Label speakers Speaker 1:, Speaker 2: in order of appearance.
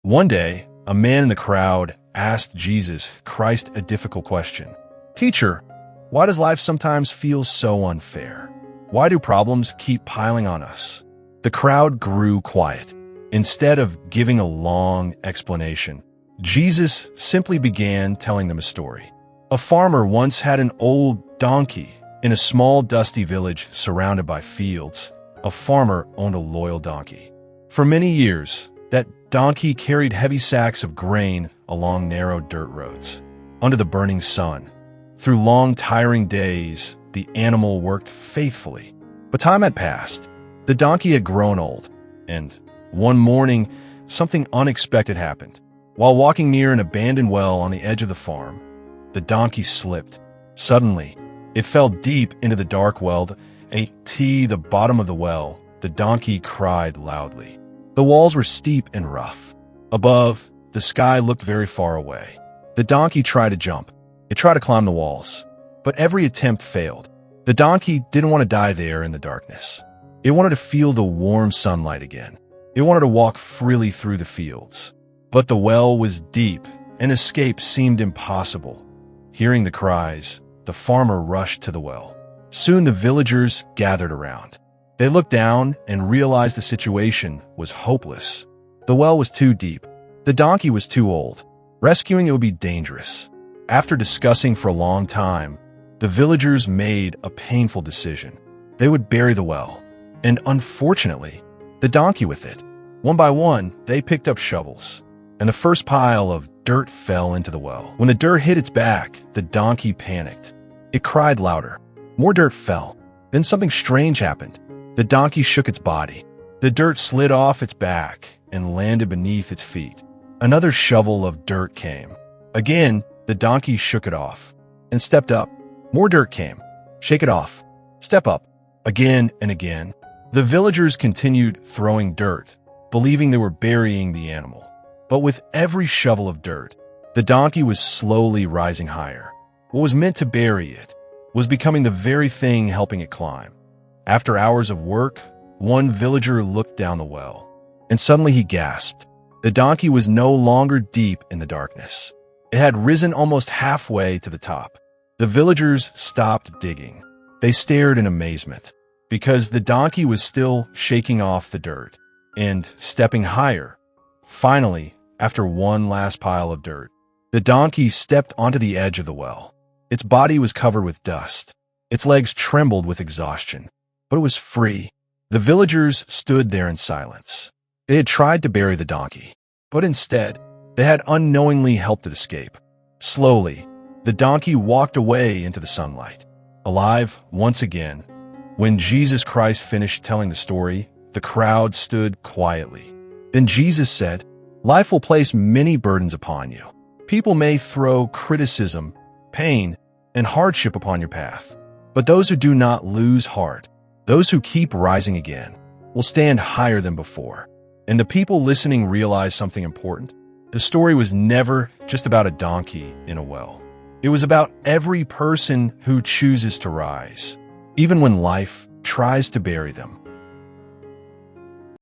Speaker 1: One day, a man in the crowd asked Jesus Christ a difficult question. "Teacher, why does life sometimes feel so unfair? Why do problems keep piling on us?" The crowd grew quiet. Instead of giving a long explanation, Jesus simply began telling them a story. A farmer once had an old donkey. In a small, dusty village surrounded by fields, a farmer owned a loyal donkey. For many years, that donkey carried heavy sacks of grain along narrow dirt roads, under the burning sun. Through long, tiring days, the animal worked faithfully. But time had passed. The donkey had grown old, and one morning, something unexpected happened. While walking near an abandoned well on the edge of the farm, the donkey slipped. Suddenly, it fell deep into the dark well. At the bottom of the well, the donkey cried loudly. The walls were steep and rough. Above, the sky looked very far away. The donkey tried to jump. It tried to climb the walls, but every attempt failed. The donkey didn't want to die there in the darkness. It wanted to feel the warm sunlight again. It wanted to walk freely through the fields. But the well was deep, and escape seemed impossible. Hearing the cries, the farmer rushed to the well. Soon the villagers gathered around. They looked down and realized the situation was hopeless. The well was too deep. The donkey was too old. Rescuing it would be dangerous. After discussing for a long time, the villagers made a painful decision. They would bury the well, and unfortunately, the donkey with it. One by one, they picked up shovels, and the first pile of dirt fell into the well. When the dirt hit its back, the donkey panicked. It cried louder. More dirt fell. Then something strange happened. The donkey shook its body. The dirt slid off its back and landed beneath its feet. Another shovel of dirt came. Again, the donkey shook it off and stepped up. More dirt came. Shake it off. Step up. Again and again. The villagers continued throwing dirt, believing they were burying the animal. But with every shovel of dirt, the donkey was slowly rising higher. What was meant to bury it was becoming the very thing helping it climb. After hours of work, one villager looked down the well, and suddenly he gasped. The donkey was no longer deep in the darkness. It had risen almost halfway to the top. The villagers stopped digging. They stared in amazement, because the donkey was still shaking off the dirt and stepping higher. Finally, after one last pile of dirt, the donkey stepped onto the edge of the well. Its body was covered with dust. Its legs trembled with exhaustion, but it was free. The villagers stood there in silence. They had tried to bury the donkey, but instead, they had unknowingly helped it escape. Slowly, the donkey walked away into the sunlight, alive once again. When Jesus Christ finished telling the story, the crowd stood quietly. Then Jesus said, "Life will place many burdens upon you. People may throw criticism, pain, and hardship upon your path. But those who do not lose heart, those who keep rising again, will stand higher than before." And the people listening realized something important. The story was never just about a donkey in a well. It was about every person who chooses to rise, even when life tries to bury them.